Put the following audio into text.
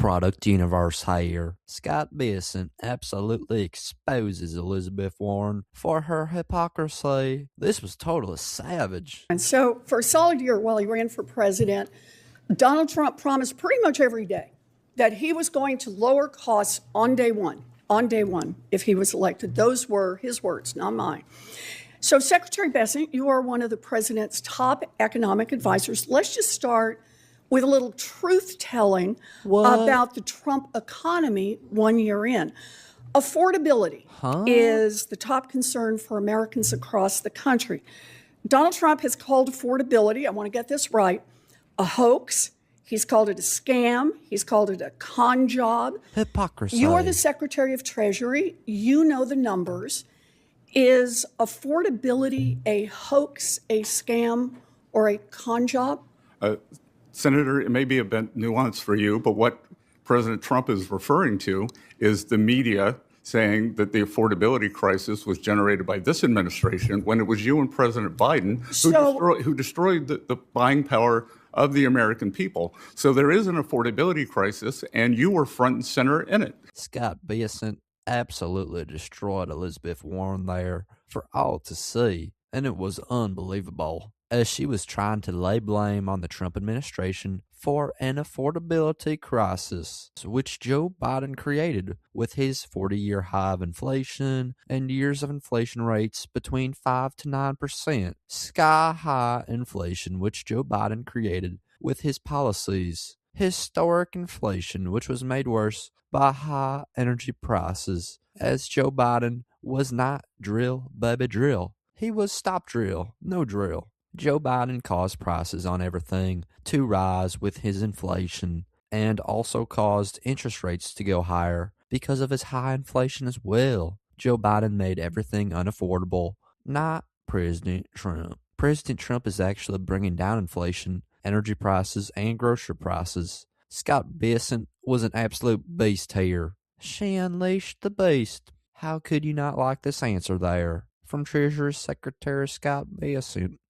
Product universe here. Scott Bessent absolutely exposes Elizabeth Warren for her hypocrisy. This was totally savage. And so for a solid year while he ran for president, Donald Trump promised pretty much every day that he was going to lower costs on day one, if he was elected. Those were his words, not mine. So Secretary Bessent, you are one of the president's top economic advisors. Let's just start with a little truth-telling about the Trump economy 1 year in. Affordability is the top concern for Americans across the country. Donald Trump has called affordability, I want to get this right, a hoax. He's called it a scam. He's called it a con job. Hypocrisy. You are the Secretary of Treasury. You know the numbers. Is affordability a hoax, a scam, or a con job? Senator, it may be a bit nuanced for you, but what President Trump is referring to is the media saying that the affordability crisis was generated by this administration when it was you and President Biden who destroyed the buying power of the American people. So there is an affordability crisis, and you were front and center in it. Scott Bessent absolutely destroyed Elizabeth Warren there for all to see, and it was unbelievable, as she was trying to lay blame on the Trump administration for an affordability crisis, which Joe Biden created with his 40-year high of inflation and years of inflation rates between 5 to 9%. Sky-high inflation, which Joe Biden created with his policies. Historic inflation, which was made worse by high energy prices, as Joe Biden was not drill, baby, drill. He was stop drill, no drill. Joe Biden caused prices on everything to rise with his inflation, and also caused interest rates to go higher because of his high inflation as well. Joe Biden made everything unaffordable, not President Trump. President Trump is actually bringing down inflation, energy prices, and grocery prices. Scott Bessent was an absolute beast here. She unleashed the beast. How could you not like this answer there from Treasury Secretary Scott Bessent?